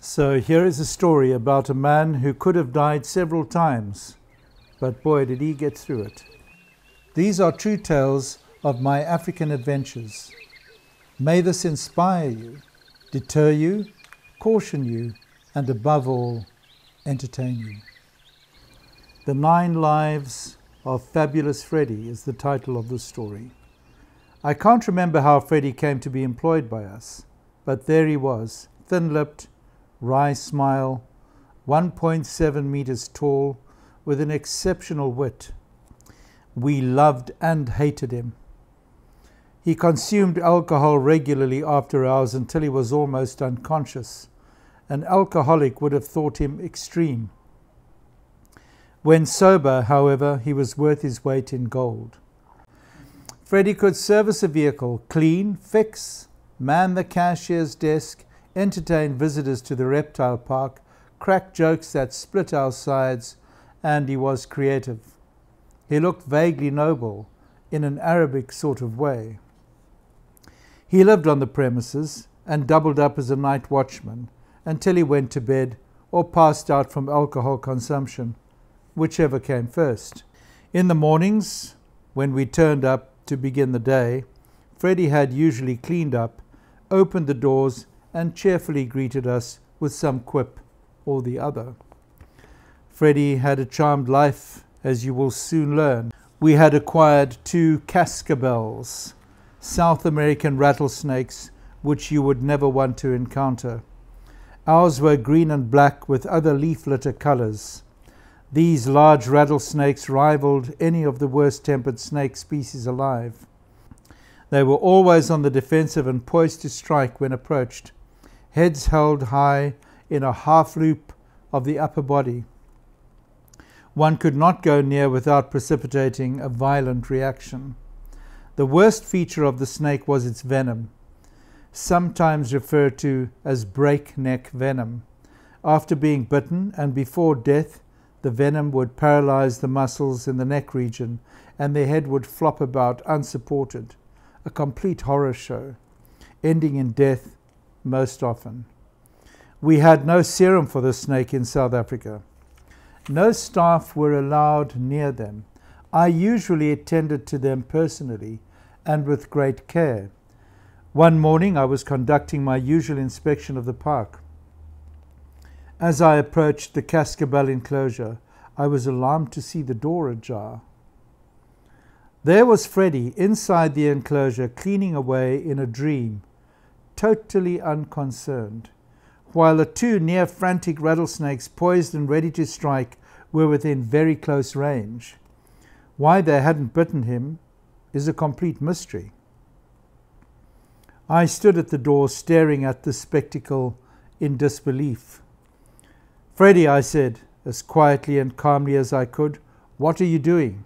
So here is a story about a man who could have died several times, but boy did he get through it. These are true tales of my African adventures. May this inspire you, deter you, caution you, and above all, entertain you. The 9 Lives of Fabulous Freddie is the title of the story. I can't remember how Freddie came to be employed by us, but there he was, thin-lipped, wry smile, 1.7 meters tall, with an exceptional wit. We loved and hated him. He consumed alcohol regularly after hours until he was almost unconscious. An alcoholic would have thought him extreme. When sober, however, he was worth his weight in gold. Freddie could service a vehicle, clean, fix, man the cashier's desk, entertain visitors to the reptile park, crack jokes that split our sides, and he was creative. He looked vaguely noble, in an Arabic sort of way. He lived on the premises and doubled up as a night watchman until he went to bed or passed out from alcohol consumption, whichever came first. In the mornings, when we turned up to begin the day, Freddie had usually cleaned up, opened the doors, and cheerfully greeted us with some quip or the other. Freddie had a charmed life, as you will soon learn. We had acquired 2 cascabels, South American rattlesnakes, which you would never want to encounter. Ours were green and black with other leaf litter colors. These large rattlesnakes rivaled any of the worst-tempered snake species alive. They were always on the defensive and poised to strike when approached, heads held high in a half-loop of the upper body. One could not go near without precipitating a violent reaction. The worst feature of the snake was its venom, sometimes referred to as breakneck venom. After being bitten and before death, the venom would paralyze the muscles in the neck region and the head would flop about unsupported, a complete horror show, ending in death most often. We had no serum for the snake in South Africa. No staff were allowed near them. I usually attended to them personally and with great care. One morning I was conducting my usual inspection of the park. As I approached the cascabel enclosure, I was alarmed to see the door ajar. There was Freddie inside the enclosure cleaning away in a dream, totally unconcerned, while the 2 near-frantic rattlesnakes poised and ready to strike were within very close range. Why they hadn't bitten him is a complete mystery. I stood at the door staring at this spectacle in disbelief. "Freddie," I said, as quietly and calmly as I could, "what are you doing?"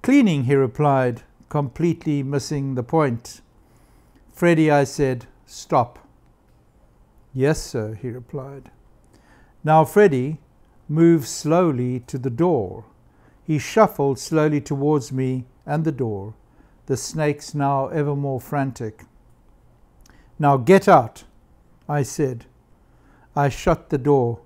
"Cleaning," he replied, completely missing the point. "Freddie," I said, "stop." "Yes, sir," he replied. Now Freddie moved slowly to the door. He shuffled slowly towards me and the door, the snakes now ever more frantic. "Now get out," I said. I shut the door.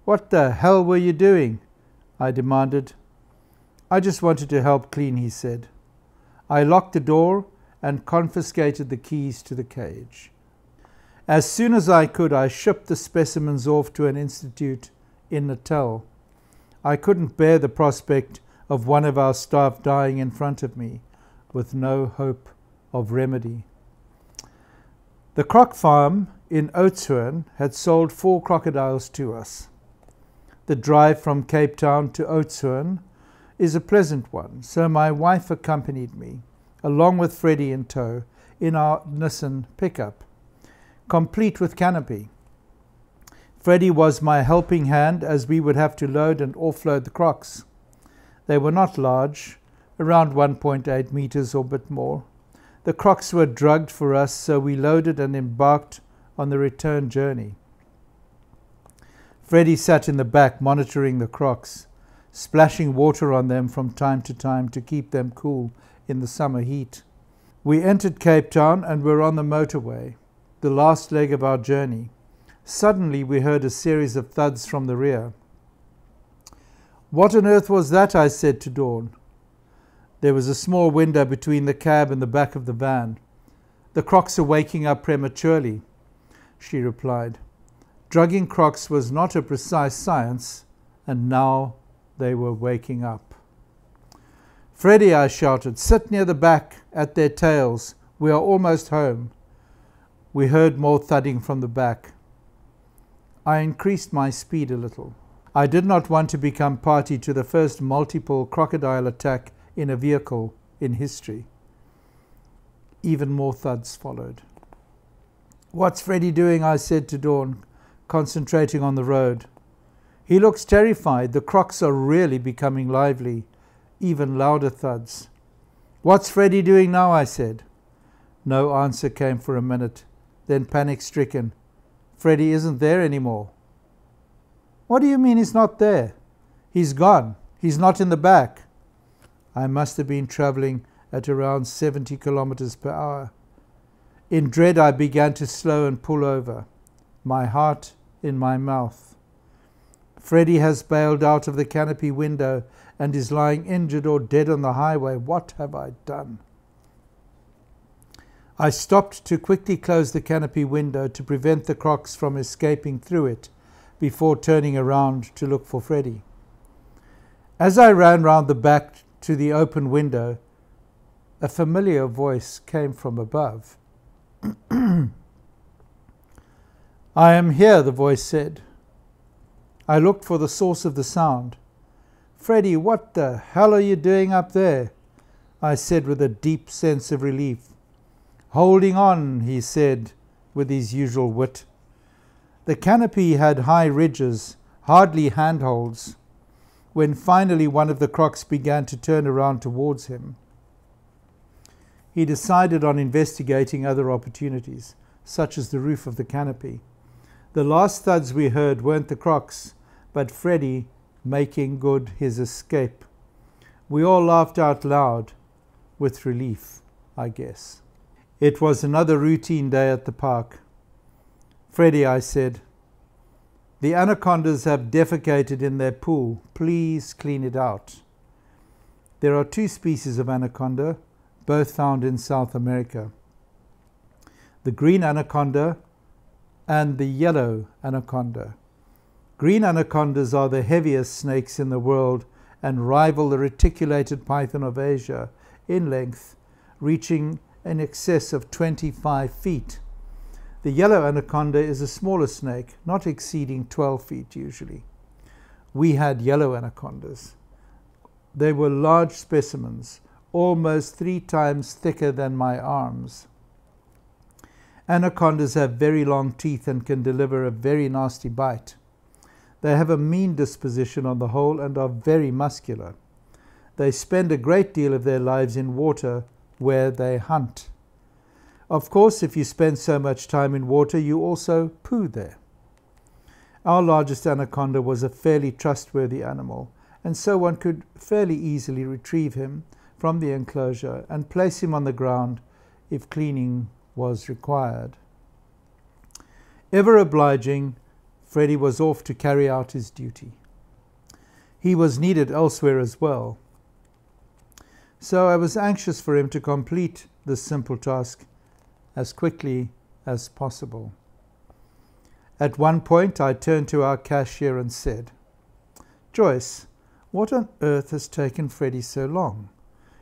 "What the hell were you doing?" I demanded. "I just wanted to help clean," he said. I locked the door and confiscated the keys to the cage. As soon as I could, I shipped the specimens off to an institute in Natal. I couldn't bear the prospect of one of our staff dying in front of me, with no hope of remedy. The croc farm in Oudtshoorn had sold 4 crocodiles to us. The drive from Cape Town to Oudtshoorn is a pleasant one, so my wife accompanied me, along with Freddie in tow, in our Nissan pickup, complete with canopy. Freddie was my helping hand as we would have to load and offload the crocs. They were not large, around 1.8 meters or bit more. The crocs were drugged for us, so we loaded and embarked on the return journey. Freddie sat in the back monitoring the crocs, splashing water on them from time to time to keep them cool in the summer heat. We entered Cape Town and were on the motorway, the last leg of our journey. Suddenly we heard a series of thuds from the rear. "What on earth was that?" I said to Dawn. There was a small window between the cab and the back of the van. "The crocs are waking up prematurely," she replied. Drugging crocs was not a precise science, and now they were waking up. "Freddie," I shouted, "sit near the back at their tails. We are almost home." We heard more thudding from the back. I increased my speed a little. I did not want to become party to the first multiple crocodile attack in a vehicle in history. Even more thuds followed. "What's Freddie doing?" I said to Dawn, concentrating on the road. "He looks terrified. The crocs are really becoming lively." Even louder thuds. "What's Freddie doing now?" I said. No answer came for a minute. Then, panic-stricken, "Freddie isn't there anymore." "What do you mean he's not there?" "He's gone. He's not in the back." I must have been traveling at around 70 kilometers per hour. In dread, I began to slow and pull over, my heart in my mouth. Freddie has bailed out of the canopy window and is lying injured or dead on the highway. What have I done? I stopped to quickly close the canopy window to prevent the crocs from escaping through it before turning around to look for Freddie. As I ran round the back to the open window, a familiar voice came from above. "I am here," the voice said. I looked for the source of the sound. "Freddie, what the hell are you doing up there?" I said with a deep sense of relief. "Holding on," he said with his usual wit. The canopy had high ridges, hardly handholds, when finally one of the crocs began to turn around towards him. He decided on investigating other opportunities, such as the roof of the canopy. The last thuds we heard weren't the crocs, but Freddie making good his escape. We all laughed out loud, with relief, I guess. It was another routine day at the park. "Freddie," I said, "the anacondas have defecated in their pool. Please clean it out." There are two species of anaconda, both found in South America. The green anaconda and the yellow anaconda. Green anacondas are the heaviest snakes in the world and rival the reticulated python of Asia in length, reaching in excess of 25 feet. The yellow anaconda is a smaller snake, not exceeding 12 feet usually. We had yellow anacondas. They were large specimens, almost 3 times thicker than my arms. Anacondas have very long teeth and can deliver a very nasty bite. They have a mean disposition on the whole and are very muscular. They spend a great deal of their lives in water where they hunt. Of course, if you spend so much time in water, you also poo there. Our largest anaconda was a fairly trustworthy animal, and so one could fairly easily retrieve him from the enclosure and place him on the ground if cleaning was required. Ever obliging, Freddie was off to carry out his duty. He was needed elsewhere as well, so I was anxious for him to complete this simple task as quickly as possible. At one point, I turned to our cashier and said, "Joyce, what on earth has taken Freddie so long?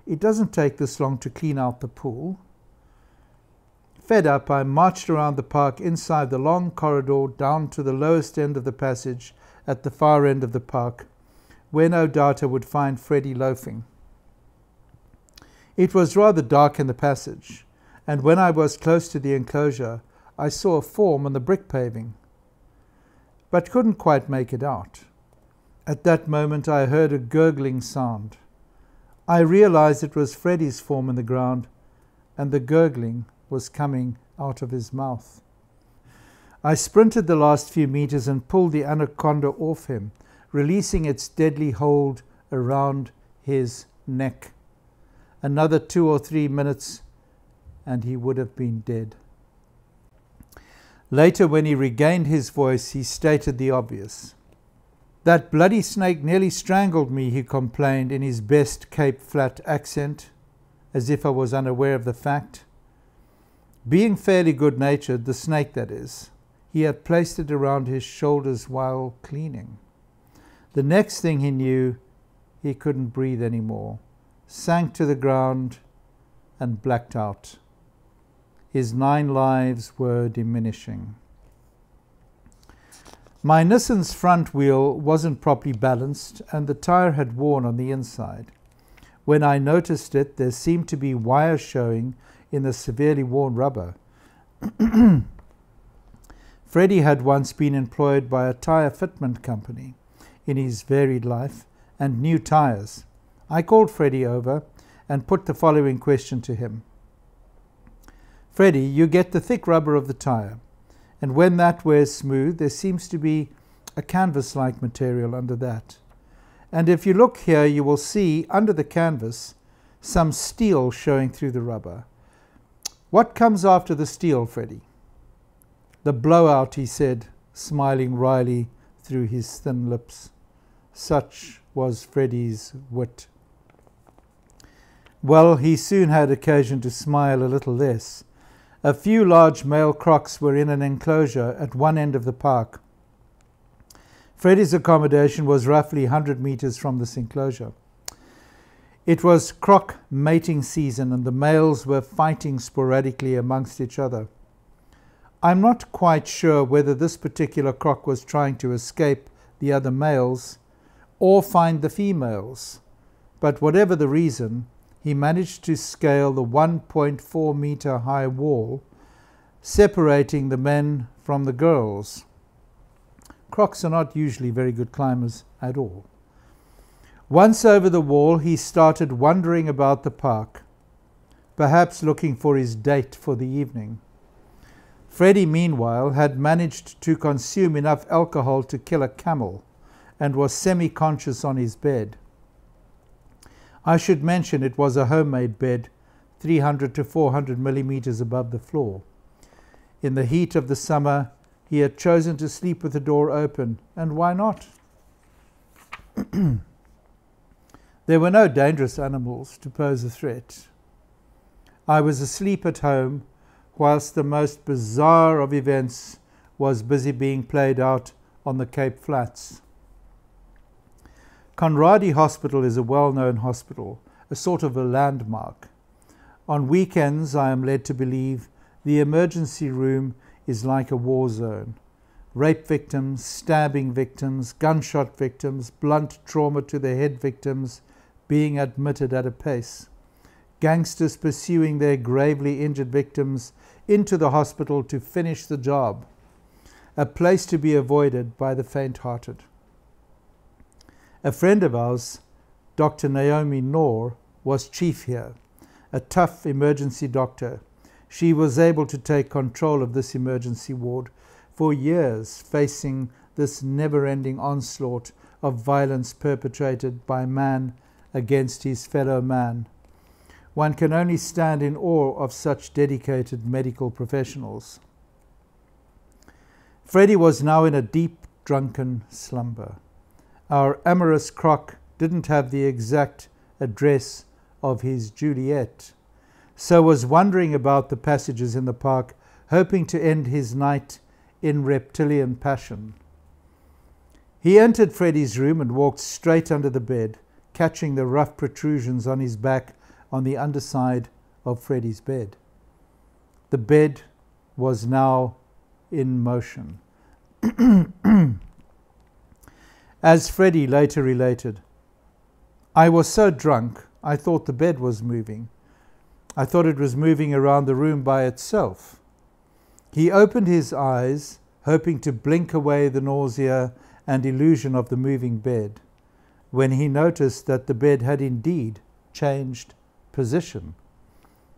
It doesn't take this long to clean out the pool." Fed up, I marched around the park inside the long corridor down to the lowest end of the passage at the far end of the park, where no doubt I would find Freddie loafing. It was rather dark in the passage, and when I was close to the enclosure, I saw a form on the brick paving, but couldn't quite make it out. At that moment, I heard a gurgling sound. I realized it was Freddie's form in the ground, and the gurgling was coming out of his mouth. I sprinted the last few meters and pulled the anaconda off him, releasing its deadly hold around his neck. Another 2 or 3 minutes, and he would have been dead. Later, when he regained his voice, he stated the obvious. "That bloody snake nearly strangled me," he complained in his best Cape Flat accent, as if I was unaware of the fact. Being fairly good-natured, the snake that is, he had placed it around his shoulders while cleaning. The next thing he knew, he couldn't breathe anymore, sank to the ground and blacked out. His 9 lives were diminishing. My Nissan's front wheel wasn't properly balanced and the tire had worn on the inside. When I noticed it, there seemed to be wires showing in the severely worn rubber. Freddie had once been employed by a tire fitment company in his varied life and knew tires. I called Freddie over and put the following question to him. "Freddie, you get the thick rubber of the tire, and when that wears smooth, there seems to be a canvas-like material under that. And if you look here, you will see under the canvas some steel showing through the rubber. What comes after the steel, Freddie?" "The blowout," he said, smiling wryly through his thin lips. Such was Freddie's wit. Well, he soon had occasion to smile a little less. A few large male crocs were in an enclosure at one end of the park. Freddie's accommodation was roughly 100 meters from this enclosure. It was croc mating season and the males were fighting sporadically amongst each other. I'm not quite sure whether this particular croc was trying to escape the other males or find the females, but whatever the reason, he managed to scale the 1.4 meter high wall separating the men from the girls. Crocs are not usually very good climbers at all. Once over the wall, he started wandering about the park, perhaps looking for his date for the evening. Freddie, meanwhile, had managed to consume enough alcohol to kill a camel and was semi-conscious on his bed. I should mention it was a homemade bed, 300 to 400 millimeters above the floor. In the heat of the summer, he had chosen to sleep with the door open, and why not? There were no dangerous animals to pose a threat. I was asleep at home, whilst the most bizarre of events was busy being played out on the Cape Flats. Conradie Hospital is a well-known hospital, a sort of a landmark. On weekends, I am led to believe, the emergency room is like a war zone. Rape victims, stabbing victims, gunshot victims, blunt trauma to the head victims being admitted at a pace. Gangsters pursuing their gravely injured victims into the hospital to finish the job. A place to be avoided by the faint-hearted. A friend of ours, Dr. Naomi Noor, was chief here, a tough emergency doctor. She was able to take control of this emergency ward for years, facing this never-ending onslaught of violence perpetrated by man against his fellow man. One can only stand in awe of such dedicated medical professionals. Freddie was now in a deep, drunken slumber. Our amorous croc didn't have the exact address of his Juliet, so was wandering about the passages in the park, hoping to end his night in reptilian passion. He entered Freddie's room and walked straight under the bed, catching the rough protrusions on his back on the underside of Freddie's bed. The bed was now in motion. As Freddie later related, "I was so drunk, I thought the bed was moving. I thought it was moving around the room by itself." He opened his eyes, hoping to blink away the nausea and illusion of the moving bed, when he noticed that the bed had indeed changed position.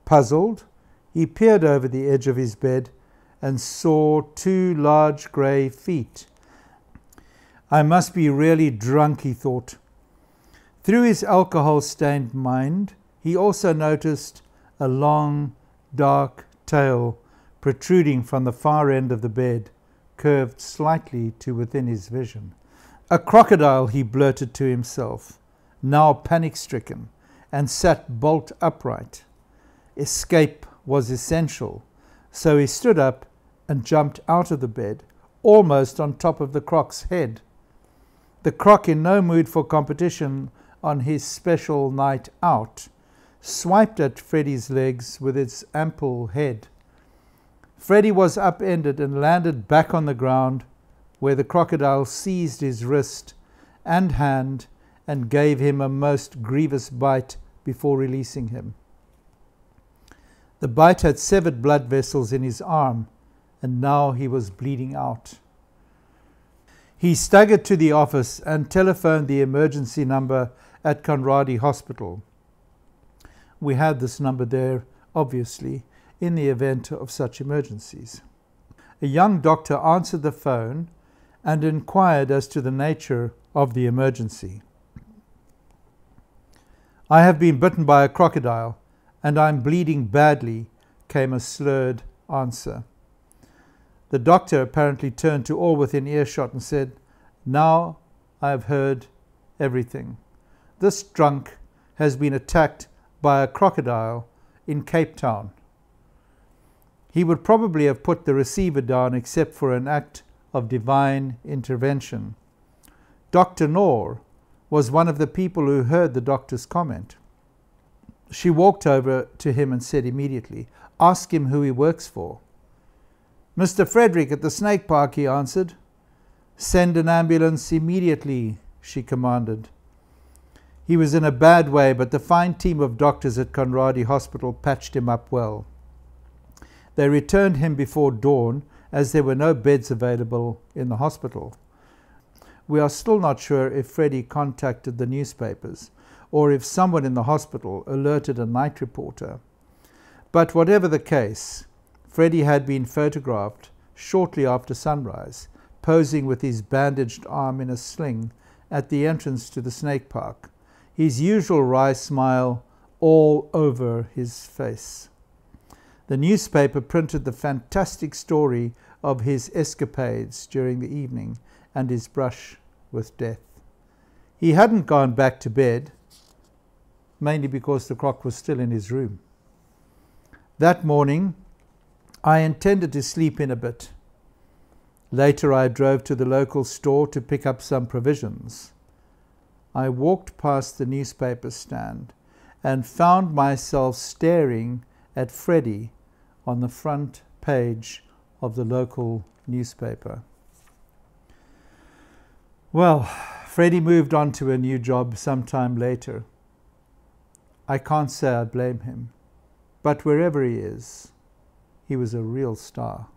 Puzzled, he peered over the edge of his bed and saw 2 large grey feet. I must be really drunk, he thought. Through his alcohol-stained mind, he also noticed a long, dark tail protruding from the far end of the bed, curved slightly to within his vision. "A crocodile," he blurted to himself, now panic-stricken, and sat bolt upright. Escape was essential, so he stood up and jumped out of the bed, almost on top of the croc's head. The croc, in no mood for competition on his special night out, swiped at Freddie's legs with its ample head. Freddie was upended and landed back on the ground, where the crocodile seized his wrist and hand and gave him a most grievous bite before releasing him. The bite had severed blood vessels in his arm, and now he was bleeding out. He staggered to the office and telephoned the emergency number at Conradi Hospital. We had this number there, obviously, in the event of such emergencies. A young doctor answered the phone and inquired as to the nature of the emergency. "I have been bitten by a crocodile and I'm bleeding badly," came a slurred answer. The doctor apparently turned to all within earshot and said, "Now I have heard everything. This drunk has been attacked by a crocodile in Cape Town." He would probably have put the receiver down except for an act of divine intervention. Dr. Knorr was one of the people who heard the doctor's comment. She walked over to him and said immediately, "Ask him who he works for." "Mr. Frederick at the snake park," he answered. "Send an ambulance immediately," she commanded. He was in a bad way, but the fine team of doctors at Conradi Hospital patched him up well. They returned him before dawn, as there were no beds available in the hospital. We are still not sure if Freddie contacted the newspapers, or if someone in the hospital alerted a night reporter. But whatever the case, Freddie had been photographed shortly after sunrise, posing with his bandaged arm in a sling at the entrance to the snake park, his usual wry smile all over his face. The newspaper printed the fantastic story of his escapades during the evening and his brush with death. He hadn't gone back to bed, mainly because the croc was still in his room. That morning, I intended to sleep in a bit. Later, I drove to the local store to pick up some provisions. I walked past the newspaper stand and found myself staring at Freddie on the front page of the local newspaper. Well, Freddie moved on to a new job sometime later. I can't say I blame him, but wherever he is, he was a real star.